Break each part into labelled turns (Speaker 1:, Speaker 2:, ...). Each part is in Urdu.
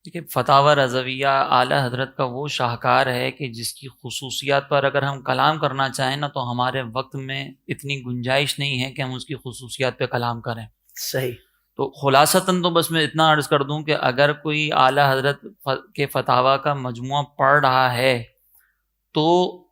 Speaker 1: دیکھیے فتاوی رضویہ اعلیٰ حضرت کا وہ شاہکار ہے کہ جس کی خصوصیات پر اگر ہم کلام کرنا چاہیں نا تو ہمارے وقت میں اتنی گنجائش نہیں ہے کہ ہم اس کی خصوصیات پہ کلام کریں.
Speaker 2: صحیح.
Speaker 1: تو خلاصتاً تو بس میں اتنا عرض کر دوں کہ اگر کوئی اعلیٰ حضرت کے فتاوی کا مجموعہ پڑھ رہا ہے تو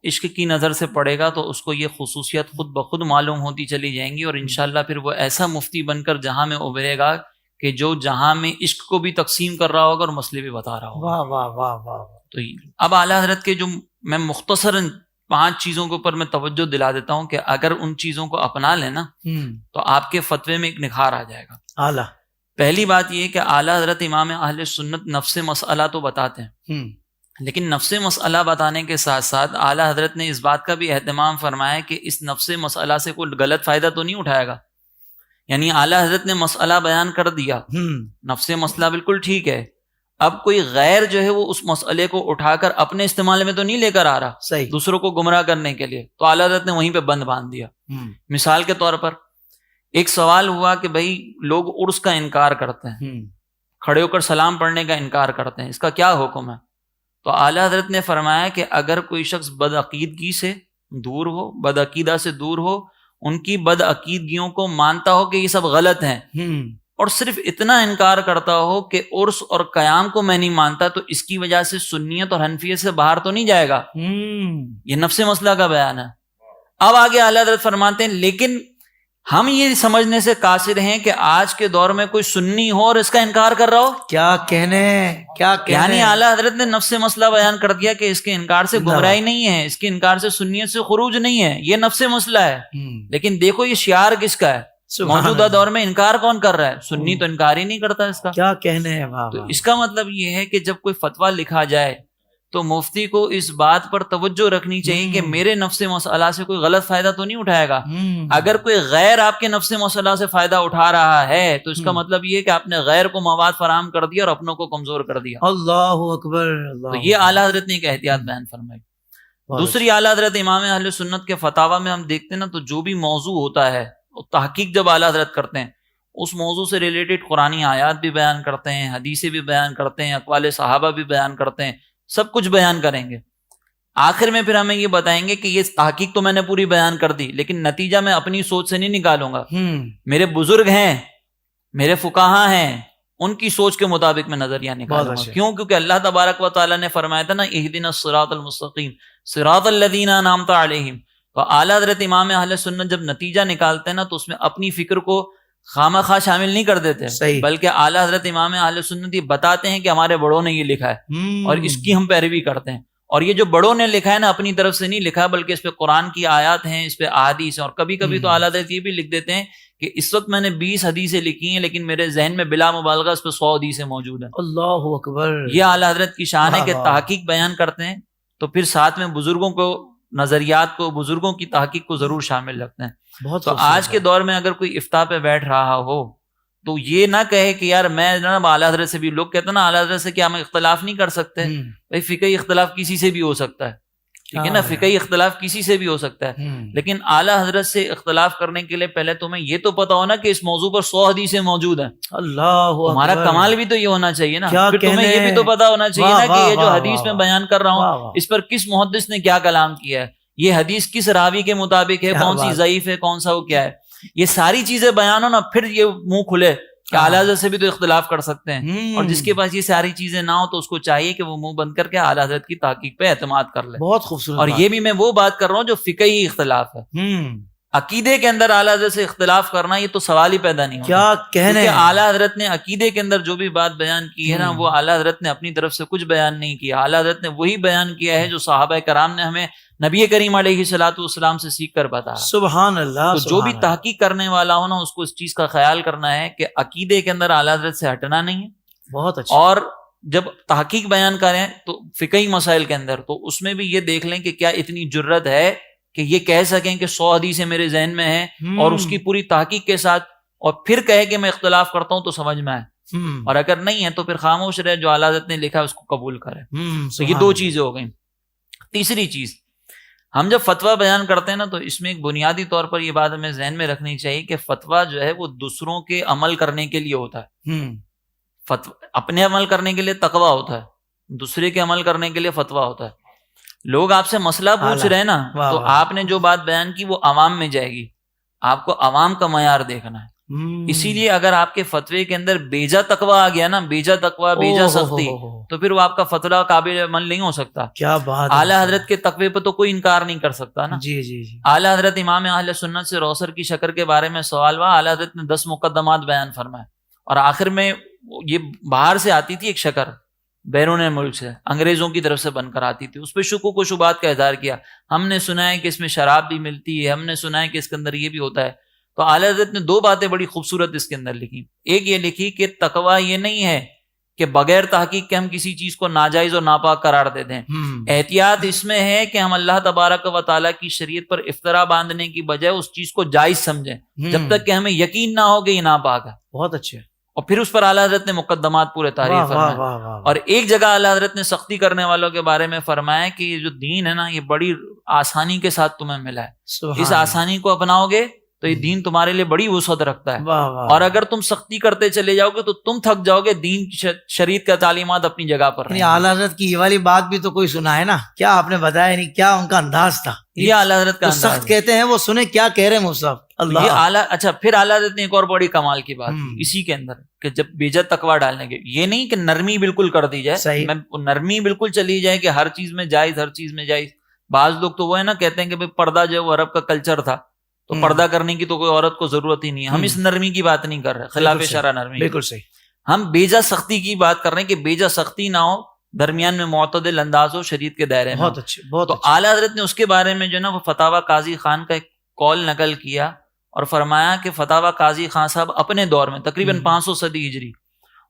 Speaker 1: عشق کی نظر سے پڑھے گا تو اس کو یہ خصوصیات خود بخود معلوم ہوتی چلی جائیں گی، اور انشاءاللہ پھر وہ ایسا مفتی بن کر جہاں میں ابھرے گا کہ جو جہاں میں عشق کو بھی تقسیم کر رہا ہوگا اور مسئلے بھی بتا رہا ہوگا.
Speaker 2: واہ واہ واہ واہ.
Speaker 1: تو اب اعلیٰ حضرت کے جو میں مختصراً 5 چیزوں کے اوپر میں توجہ دلا دیتا ہوں کہ اگر ان چیزوں کو اپنا لیں نا تو آپ کے فتوے میں ایک نکھار آ جائے گا.
Speaker 2: اعلیٰ.
Speaker 1: پہلی بات یہ کہ اعلیٰ حضرت امام اہل سنت نفس مسئلہ تو بتاتے ہیں، لیکن نفس مسئلہ بتانے کے ساتھ ساتھ اعلیٰ حضرت نے اس بات کا بھی اہتمام فرمایا کہ اس نفس مسئلہ سے کوئی غلط فائدہ تو نہیں اٹھائے گا. یعنی اعلیٰ حضرت نے مسئلہ بیان کر دیا، نفس مسئلہ بالکل ٹھیک ہے، اب کوئی غیر جو ہے وہ اس مسئلے کو اٹھا کر اپنے استعمال میں تو نہیں لے کر آ رہا،
Speaker 2: صحیح،
Speaker 1: دوسروں کو گمراہ کرنے کے لیے، تو اعلیٰ حضرت نے وہیں پہ بند باندھ دیا. مثال کے طور پر ایک سوال ہوا کہ بھائی لوگ عرس کا انکار کرتے ہیں، کھڑے ہو کر سلام پڑھنے کا انکار کرتے ہیں، اس کا کیا حکم ہے؟ تو اعلیٰ حضرت نے فرمایا کہ اگر کوئی شخص بدعقیدگی سے دور ہو، بدعقیدہ سے دور ہو، ان کی بدعقیدگیوں کو مانتا ہو کہ یہ سب غلط ہیں، اور صرف اتنا انکار کرتا ہو کہ عرس اور قیام کو میں نہیں مانتا، تو اس کی وجہ سے سنیت اور حنفیت سے باہر تو نہیں جائے گا. یہ نفس مسئلہ کا بیان ہے. اب آگے اعلیٰ حضرت فرماتے ہیں لیکن ہم یہ سمجھنے سے قاصر ہیں کہ آج کے دور میں کوئی سنی ہو اور اس کا انکار کر رہا ہو.
Speaker 2: کیا کہنے، کیا کہنے.
Speaker 1: یعنی اعلیٰ حضرت نے نفس مسئلہ بیان کر دیا کہ اس کے انکار سے گمراہی نہیں ہے، اس کے انکار سے سنیت سے خروج نہیں ہے، یہ نفس مسئلہ ہے. لیکن دیکھو یہ شعار کس کا ہے، موجودہ دور میں انکار کون کر رہا ہے؟ سنی تو انکار ہی نہیں کرتا اس کا.
Speaker 2: کیا کہنے ہے.
Speaker 1: تو اس کا مطلب یہ ہے کہ جب کوئی فتویٰ لکھا جائے تو مفتی کو اس بات پر توجہ رکھنی چاہیے کہ میرے نفس مسئلہ سے کوئی غلط فائدہ تو نہیں اٹھائے گا. اگر کوئی غیر آپ کے نفس مسئلہ سے فائدہ اٹھا رہا ہے تو اس کا مطلب یہ کہ آپ نے غیر کو مواد فراہم کر دیا اور اپنوں کو کمزور کر دیا.
Speaker 2: اللہ اکبر.
Speaker 1: تو یہ اعلیٰ حضرت نے ایک احتیاط بیان فرمائی. دوسری اعلیٰ حضرت امام اہل سنت کے فتاوی میں ہم دیکھتے ہیں نا، تو جو بھی موضوع ہوتا ہے تحقیق جب اعلیٰ حضرت کرتے ہیں اس موضوع سے ریلیٹڈ قرآنی آیات بھی بیان کرتے ہیں، حدیثیں بھی بیان کرتے ہیں، اقوال صحابہ بھی بیان کرتے ہیں، سب کچھ بیان کریں گے. آخر میں پھر ہمیں یہ بتائیں گے کہ یہ تحقیق تو میں نے پوری بیان کر دی، لیکن نتیجہ میں اپنی سوچ سے نہیں نکالوں گا. میرے بزرگ ہیں، میرے فقہا ہیں، ان کی سوچ کے مطابق میں نظریہ نکالوں گا. کیوں؟ کیونکہ اللہ تبارک و تعالیٰ نے فرمایا تھا نا اہدنا الصراط المستقیم صراط الذین انعمت علیہم. تو اعلیٰ حضرت امام اہل سنت جب نتیجہ نکالتے ہیں نا تو اس میں اپنی فکر کو خامہ خواہ شامل نہیں کر دیتے، بلکہ اعلیٰ حضرت امام اہل سنت یہ بتاتے ہیں کہ ہمارے بڑوں نے یہ لکھا ہے اور اس کی ہم پیروی کرتے ہیں. اور یہ جو بڑوں نے لکھا ہے نا اپنی طرف سے نہیں لکھا، بلکہ اس پہ قرآن کی آیات ہیں، اس پہ احادیث ہیں. اور کبھی کبھی تو اعلیٰ حضرت یہ بھی لکھ دیتے ہیں کہ اس وقت میں نے 20 حدیثیں لکھی ہیں لیکن میرے ذہن میں بلا مبالغہ اس پہ 100 حدیثیں موجود ہیں.
Speaker 2: اللہ اکبر.
Speaker 1: یہ اعلیٰ حضرت کی شان ہے کہ تحقیق بیان کرتے ہیں تو پھر ساتھ میں بزرگوں کو، نظریات کو، بزرگوں کی تحقیق کو ضرور شامل رکھتے ہیں. تو آج کے دور میں اگر کوئی افتاء پہ بیٹھ رہا ہو تو یہ نہ کہے کہ یار میں جناب اعلیٰ حضرت سے بھی، لوگ کہتے ہیں نا اعلیٰ حضرت سے کیا ہم اختلاف نہیں کر سکتے؟ بھائی فقہی اختلاف کسی سے بھی ہو سکتا ہے، ٹھیک ہے نا، فقہی اختلاف کسی سے بھی ہو سکتا ہے، لیکن اعلیٰ حضرت سے اختلاف کرنے کے لیے پہلے تمہیں یہ تو پتا ہونا کہ اس موضوع پر 100 حدیثیں موجود ہیں.
Speaker 2: اللہ
Speaker 1: ہمارا کمال بھی تو یہ ہونا چاہیے نا، پھر تمہیں یہ بھی تو پتا ہونا چاہیے نا کہ یہ جو حدیث میں بیان کر رہا ہوں اس پر کس محدث نے کیا کلام کیا ہے، یہ حدیث کس راوی کے مطابق ہے، کون سی ضعیف ہے، کون سا وہ کیا ہے. یہ ساری چیزیں بیان ہو نا، پھر یہ منہ کھلے کہ اعلیٰ حضرت سے بھی تو اختلاف کر سکتے ہیں. اور جس کے پاس یہ ساری چیزیں نہ ہو تو اس کو چاہیے کہ وہ منہ بند کر کے اعلیٰ حضرت کی تحقیق پہ اعتماد کر لے.
Speaker 2: بہت خوبصورت.
Speaker 1: اور یہ بھی میں وہ بات کر رہا ہوں جو فقہی اختلاف ہے. عقیدے کے اندر اعلیٰ حضرت سے اختلاف کرنا یہ تو سوال ہی پیدا نہیں ہوتا.
Speaker 2: کیا کہنے.
Speaker 1: کہ اعلیٰ حضرت نے عقیدے کے اندر جو بھی بات بیان کی ہے نا وہ اعلیٰ حضرت نے اپنی طرف سے کچھ بیان نہیں کیا. اعلیٰ حضرت نے وہی بیان کیا ہے جو صحابہ کرام نے ہمیں نبی کریم علیہ الصلوۃ والسلام سے سیکھ کر بتایا.
Speaker 2: سبحان اللہ.
Speaker 1: تو جو بھی تحقیق کرنے والا ہو نا اس کو اس چیز کا خیال کرنا ہے کہ عقیدے کے اندر اعلیٰ حضرت سے ہٹنا نہیں ہے.
Speaker 2: بہت اچھا.
Speaker 1: اور جب تحقیق بیان کریں تو فقہی مسائل کے اندر تو اس میں بھی یہ دیکھ لیں کہ کیا اتنی جرت ہے کہ یہ کہہ سکیں کہ 100 حدیثیں میرے ذہن میں ہیں اور اس کی پوری تحقیق کے ساتھ، اور پھر کہے کہ میں اختلاف کرتا ہوں تو سمجھ میں آئے. اور اگر نہیں ہے تو پھر خاموش رہے، جو اعلیٰ حضرت نے لکھا اس کو قبول کرے. تو یہ 2 چیزیں ہو گئیں. تیسری چیز، ہم جب فتویٰ بیان کرتے ہیں نا تو اس میں ایک بنیادی طور پر یہ بات ہمیں ذہن میں رکھنی چاہیے کہ فتویٰ جو ہے وہ دوسروں کے عمل کرنے کے لیے ہوتا ہے. اپنے عمل کرنے کے لیے تقویٰ ہوتا ہے، دوسرے کے عمل کرنے کے لیے فتویٰ ہوتا ہے. لوگ آپ سے مسئلہ پوچھ رہے ہیں نا، تو آپ نے جو بات بیان کی وہ عوام میں جائے گی، آپ کو عوام کا معیار دیکھنا ہے. اسی لیے اگر آپ کے فتوے کے اندر بیجا تقویٰ آ گیا نا، بیجا تقویٰ، بیجا سختی، تو پھر وہ آپ کا فتویٰ قابل عمل نہیں ہو سکتا.
Speaker 2: کیا بات.
Speaker 1: اعلیٰ حضرت کے تقوی پہ تو کوئی انکار نہیں کر سکتا نا.
Speaker 2: جی جی جی.
Speaker 1: اعلیٰ حضرت امام اہل سنت سے روسر کی شکر کے بارے میں سوال ہوا، اعلیٰ حضرت نے 10 مقدمات بیان فرمائے، اور آخر میں یہ باہر سے آتی تھی ایک شکر، بیرون ملک سے، انگریزوں کی طرف سے بن کر آتی تھی. اس پہ شکوک و شبہات کا اظہار کیا، ہم نے سنا ہے کہ اس میں شراب بھی ملتی ہے، ہم نے سنا ہے کہ اس کے اندر یہ بھی ہوتا ہے. تو اعلیٰ حضرت نے 2 باتیں بڑی خوبصورت اس کے اندر لکھی. ایک یہ لکھی کہ تقویٰ یہ نہیں ہے کہ بغیر تحقیق کے ہم کسی چیز کو ناجائز اور ناپاک قرار دے دیں. احتیاط اس میں ہے کہ ہم اللہ تبارک و تعالیٰ کی شریعت پر افترا باندھنے کی بجائے اس چیز کو جائز سمجھیں جب تک کہ ہمیں یقین نہ ہو کہ یہ ناپاک ہے.
Speaker 2: بہت اچھے.
Speaker 1: اور پھر اس پر اعلیٰ حضرت نے مقدمات پورے تعریف فرمائے. اور ایک جگہ اعلیٰ حضرت نے سختی کرنے والوں کے بارے میں فرمایا کہ یہ جو دین ہے نا، یہ بڑی آسانی کے ساتھ تمہیں ملا ہے، اس آسانی کو اپناؤ گے تو یہ دین تمہارے لیے بڑی وسعت رکھتا ہے. اور اگر تم سختی کرتے چلے جاؤ گے تو تم تھک جاؤ گے. دین کی شریعت کا تعلیمات اپنی جگہ پر رہیں.
Speaker 2: اعلیٰ حضرت کی یہ والی بات بھی تو کوئی سنا ہے نا، کیا آپ نے بتایا نہیں، کیا ان کا انداز تھا.
Speaker 1: یہ اعلیٰ حضرت کا
Speaker 2: سخت کہتے ہیں، وہ سنیں کیا کہہ رہے ہیں مصطفیٰ.
Speaker 1: یہ اعلیٰ. اچھا، پھر اعلیٰ حضرت نے ایک اور بڑی کمال کی بات اسی کے اندر کہ جب بیجا تقویٰ ڈالنے کے، یہ نہیں کہ نرمی بالکل کر دی جائے، نرمی بالکل چلی جائے کہ ہر چیز میں جائز، ہر چیز میں جائز. بعض لوگ تو وہ ہے نا کہتے ہیں کہ بھئی پردہ جو ہے وہ عرب کا کلچر تھا، تو پردہ کرنے کی تو کوئی عورت کو ضرورت ہی نہیں ہے. ہم اس نرمی کی بات نہیں کر رہے، خلاف شرع نرمی.
Speaker 2: بالکل صحیح.
Speaker 1: ہم بیجا سختی کی بات کر رہے ہیں کہ بیجا سختی نہ ہو، درمیان میں معتدل انداز ہو شریعت کے دائرے میں.
Speaker 2: بہت اچھے. بہت.
Speaker 1: تو اعلیٰ حضرت نے اس کے بارے میں جو ہے نا وہ فتاوی قاضی خان کا ایک قول نقل کیا اور فرمایا کہ فتاوی قاضی خان صاحب اپنے دور میں تقریباً 500 صدی ہجری،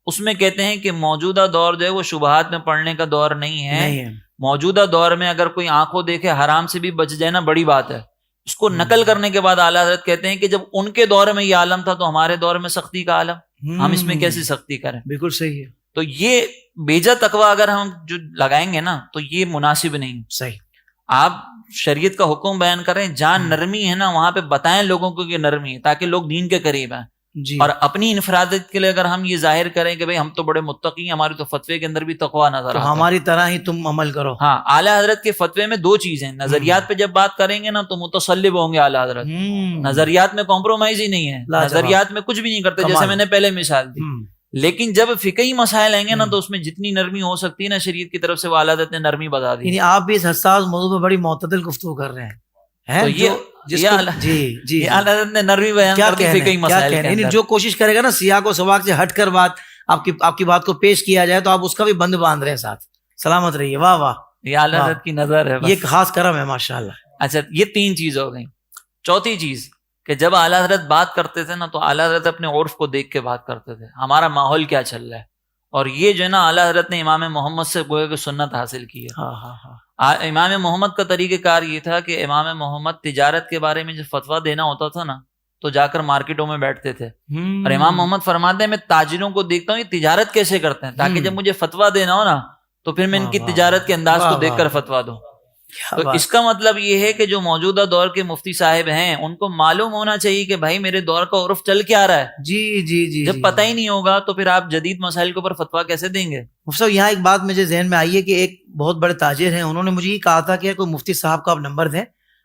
Speaker 1: اس میں کہتے ہیں کہ موجودہ دور جو ہے وہ شبہات میں پڑنے کا دور نہیں ہے. موجودہ دور میں اگر کوئی آنکھوں دیکھے حرام سے بھی بچ جائے نا، بڑی بات ہے. اس کو نقل کرنے کے بعد اعلیٰ حضرت کہتے ہیں کہ جب ان کے دور میں یہ عالم تھا تو ہمارے دور میں سختی کا عالم، ہم اس میں کیسی سختی کریں.
Speaker 2: بالکل صحیح ہے.
Speaker 1: تو یہ بیجا تقویٰ اگر ہم جو لگائیں گے نا تو یہ مناسب نہیں.
Speaker 2: صحیح.
Speaker 1: آپ شریعت کا حکم بیان کریں، جہاں نرمی ہے نا وہاں پہ بتائیں لوگوں کو کہ نرمی ہے، تاکہ لوگ دین کے قریب ہیں.
Speaker 2: جی. اور
Speaker 1: اپنی انفرادیت کے لیے اگر ہم یہ ظاہر کریں کہ بھئی ہم تو بڑے متقی ہیں، ہمارے تو فتوے کے اندر بھی تقویٰ نظر آتا ہے،
Speaker 2: ہماری طرح ہی تم عمل کرو.
Speaker 1: ہاں، اعلیٰ حضرت کے فتوے میں 2 چیزیں، نظریات پہ جب بات کریں گے نا تو متصلب ہوں گے اعلیٰ حضرت. نظریات میں کمپرومائز ہی نہیں ہے، نظریات میں کچھ بھی نہیں کرتے، جیسے میں نے پہلے مثال دی. لیکن جب فقہی مسائل آئیں گے نا تو اس میں جتنی نرمی ہو سکتی ہے نا شریعت کی طرف سے، وہ اعلیٰ حضرت نے نرمی بتا دی.
Speaker 2: یعنی آپ بھی اس حساس موضوع پہ بڑی معتدل گفتگو کر رہے ہیں.
Speaker 1: تو یہ اعلیٰ حضرت نے نرمی بیان کر دی فقہی مسائل کے اندر.
Speaker 2: جو کوشش کرے گا نا سیاق و سباق سے ہٹ کر بات آپ کی بات کو پیش کیا جائے تو آپ اس کا بھی بند باندھ رہے ہیں ساتھ. سلامت رہیے. واہ واہ.
Speaker 1: یہ اعلیٰ حضرت کی نظر ہے،
Speaker 2: یہ خاص کرم ہے ماشاءاللہ.
Speaker 1: اچھا، یہ 3 چیز ہو گئی. چوتھی چیز کہ جب اعلیٰ حضرت بات کرتے تھے نا تو اعلیٰ حضرت اپنے عرف کو دیکھ کے بات کرتے تھے، ہمارا ماحول کیا چل رہا ہے. اور یہ جو ہے نا اعلیٰ حضرت نے امام محمد سے گویا کہ سنت حاصل کی ہے. امام محمد کا طریقہ کار یہ تھا کہ امام محمد تجارت کے بارے میں جب فتویٰ دینا ہوتا تھا نا تو جا کر مارکیٹوں میں بیٹھتے تھے، اور امام محمد فرماتے ہیں میں تاجروں کو دیکھتا ہوں یہ تجارت کیسے کرتے ہیں، تاکہ جب مجھے فتویٰ دینا ہو نا تو پھر میں ان کی تجارت کے انداز کو دیکھ کر فتویٰ دوں. تو اس کا مطلب یہ ہے کہ جو موجودہ دور کے مفتی صاحب ہیں ان کو معلوم ہونا چاہیے کہ بھائی میرے دور کا عرف چل کیا رہا ہے.
Speaker 2: جی.
Speaker 1: جب پتہ ہی نہیں ہوگا تو پھر آپ جدید مسائل کے اوپر فتویٰ کیسے دیں گے؟
Speaker 2: مفتی یہاں ایک بات مجھے ذہن میں آئی ہے کہ ایک بہت بڑے تاجر ہیں، انہوں نے مجھے یہ کہا تھا کہ کوئی مفتی صاحب کا آپ نمبر دیں،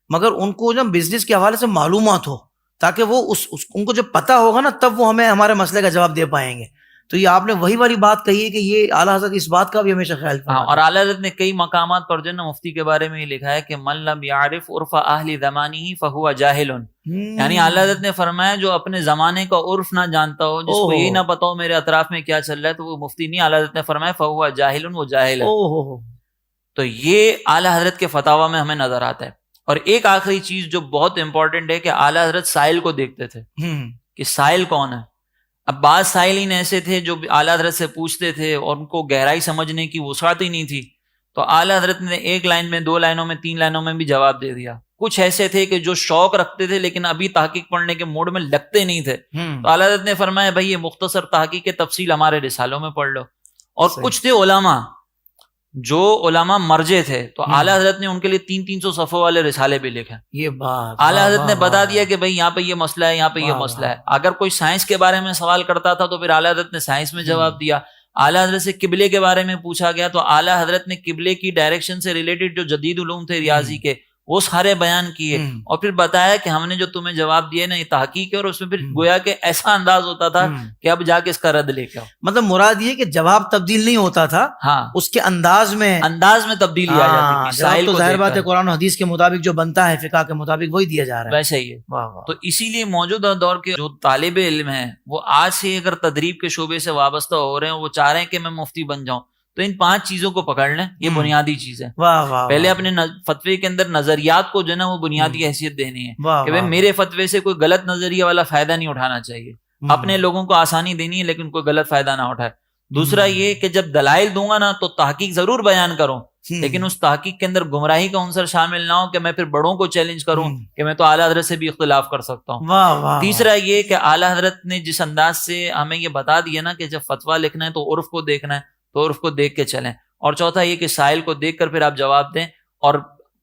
Speaker 2: مگر ان کو جب بزنس کے حوالے سے معلومات ہو تاکہ وہ ان کو جب پتہ ہوگا نا تب وہ ہمیں ہمارے مسئلے کا جواب دے پائیں گے. تو یہ آپ نے وہی والی بات کہی ہے کہ یہ اعلیٰ حضرت اس بات کا بھی ہمیشہ خیال کرنا.
Speaker 1: اور اعلیٰ حضرت نے کئی مقامات پر جو ہے نا مفتی کے بارے میں یہ لکھا ہے کہ من لم یعرف عرف اہل زمانہ فہو جاہل. یعنی اعلیٰ حضرت نے فرمایا جو اپنے زمانے کا عرف نہ جانتا ہو، جس کو یہ نہ پتا ہو میرے اطراف میں کیا چل رہا ہے، تو وہ مفتی نہیں. اعلیٰ حضرت نے فرمایا فہو جاہل، وہ جاہل ہے. تو یہ اعلیٰ حضرت کے فتاوی میں ہمیں نظر آتا ہے. اور ایک آخری چیز جو بہت امپورٹنٹ ہے کہ اعلیٰ حضرت سائل کو دیکھتے تھے کہ سائل کون ہے. اب بعض سائلین ایسے تھے جو اعلیٰ حضرت سے پوچھتے تھے اور ان کو گہرائی سمجھنے کی وسعت ہی نہیں تھی، تو اعلیٰ حضرت نے 1 لائن میں 2 لائنوں میں 3 لائنوں میں بھی جواب دے دیا. کچھ ایسے تھے کہ جو شوق رکھتے تھے لیکن ابھی تحقیق پڑھنے کے موڈ میں لگتے نہیں تھے، تو اعلیٰ حضرت نے فرمایا بھائی یہ مختصر تحقیق تفصیل ہمارے رسالوں میں پڑھ لو. اور کچھ تھے علماء جو علماء مرجے تھے تو اعلیٰ حضرت نے ان کے لیے 300 صفحوں والے رسالے بھی لکھے.
Speaker 2: یہ بات
Speaker 1: اعلیٰ حضرت نے بتا دیا کہ بھائی یہاں پہ یہ مسئلہ ہے, یہاں پہ یہ مسئلہ ہے. اگر کوئی سائنس کے بارے میں سوال کرتا تھا تو پھر اعلیٰ حضرت نے سائنس میں جواب دیا. اعلیٰ حضرت سے قبلے کے بارے میں پوچھا گیا تو اعلیٰ حضرت نے قبلے کی ڈائریکشن سے ریلیٹڈ جو جدید علوم تھے ریاضی کے وہ سارے بیان کیے, اور پھر بتایا کہ ہم نے جو تمہیں جواب دیے نا یہ تحقیق ہے, اور اس میں پھر گویا کہ ایسا انداز ہوتا تھا کہ اب جا کے اس کا رد لے کے آؤ.
Speaker 2: مطلب مراد یہ کہ جواب تبدیل نہیں ہوتا تھا,
Speaker 1: ہاں
Speaker 2: اس کے انداز میں
Speaker 1: تبدیلی آ جاتی تھی.
Speaker 2: جواب تو ظاہر بات ہے قرآن و حدیث کے مطابق جو بنتا ہے, فقہ کے مطابق وہی دیا جا رہا ہے.
Speaker 1: ویسے ہی ہے.
Speaker 2: واہ واہ.
Speaker 1: تو اسی لیے موجودہ دور کے جو طالب علم ہیں وہ آج سے اگر تدریب کے شعبے سے وابستہ ہو رہے ہیں, وہ چاہ رہے ہیں کہ میں مفتی بن جاؤں, تو ان 5 چیزوں کو پکڑ لیں. یہ بنیادی چیز ہے. پہلے اپنے فتوے کے اندر نظریات کو جو ہے نا وہ بنیادی حیثیت دینی ہے کہ بھائی میرے فتوے سے کوئی غلط نظریہ والا فائدہ نہیں اٹھانا چاہیے. اپنے لوگوں کو آسانی دینی ہے لیکن کوئی غلط فائدہ نہ اٹھائے. دوسرا یہ کہ جب دلائل دوں گا نا تو تحقیق ضرور بیان کروں, لیکن اس تحقیق کے اندر گمراہی کا عنصر شامل نہ ہو کہ میں پھر بڑوں کو چیلنج کروں کہ میں تو اعلیٰ حضرت سے بھی اختلاف کر سکتا ہوں. تیسرا یہ کہ اعلیٰ حضرت نے جس انداز سے ہمیں یہ بتا دیا نا کہ جب فتویٰ لکھنا ہے تو عرف کو دیکھنا ہے, تو عرف کو دیکھ کے چلیں. اور چوتھا یہ کہ سائل کو دیکھ کر پھر آپ جواب دیں. اور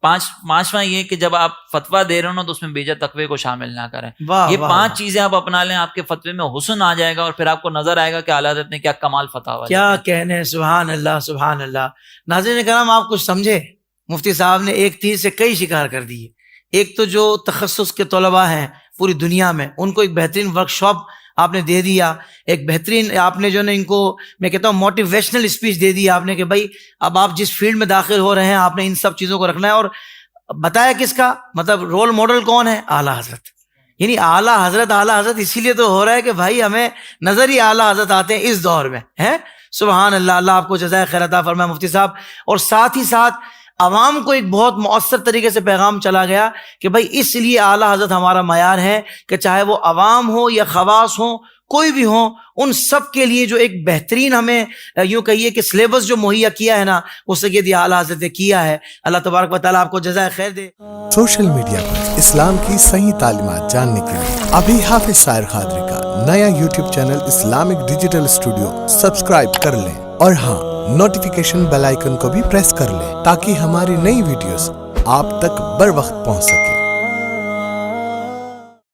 Speaker 1: پانچواں یہ کہ جب آپ فتویٰ دے رہے ہو نا تو اس میں بیجا تقوی کو شامل نہ کریں. یہ 5 چیزیں آپ اپنا لیں, آپ کے فتوے میں حسن آ جائے گا, اور پھر آپ کو نظر آئے گا کہ اعلیٰ حضرت نے کیا کمال فتاویٰ
Speaker 2: کیا کہنے. سبحان اللہ سبحان اللہ. ناظرین کرام, آپ کچھ سمجھے, مفتی صاحب نے ایک تیر سے کئی شکار کر دیے. ایک تو جو تخصص کے طلباء ہیں پوری دنیا میں, ان کو ایک بہترین ورک شاپ آپ نے دے دیا, ایک بہترین آپ نے جو نا ان کو میں کہتا ہوں موٹیویشنل اسپیچ دے دی آپ نے کہ بھائی اب آپ جس فیلڈ میں داخل ہو رہے ہیں آپ نے ان سب چیزوں کو رکھنا ہے. اور بتایا کس کا, مطلب رول ماڈل کون ہے؟ اعلیٰ حضرت. یعنی اعلیٰ حضرت اسی لیے تو ہو رہا ہے کہ بھائی ہمیں نظر ہی اعلیٰ حضرت آتے ہیں اس دور میں ہیں. سبحان اللہ. اللہ آپ کو جزائے خیر عطا فرمائے مفتی صاحب. اور ساتھ ہی ساتھ عوام کو ایک بہت مؤثر طریقے سے پیغام چلا گیا کہ بھائی اس لیے اعلیٰ حضرت ہمارا معیار ہے کہ چاہے وہ عوام ہو یا خواص ہوں, کوئی بھی ہوں, ان سب کے لیے جو ایک بہترین ہمیں یوں کہیے کہ سلیبس جو مہیا کیا ہے نا, اس سے یہ اعلیٰ حضرت نے کیا ہے. اللہ تبارک و تعالیٰ آپ کو جزائے خیر دے.
Speaker 3: سوشل میڈیا پر اسلام کی صحیح تعلیمات جاننے کے لیے ابھی حافظ سائر قادری کا نیا YouTube channel Islamic digital studio subscribe کر لیں, اور ہاں نوٹیفیکیشن بیل آئیکن کو بھی پریس کر لیں تاکہ ہماری نئی ویڈیوز آپ تک بر وقت پہنچ سکے.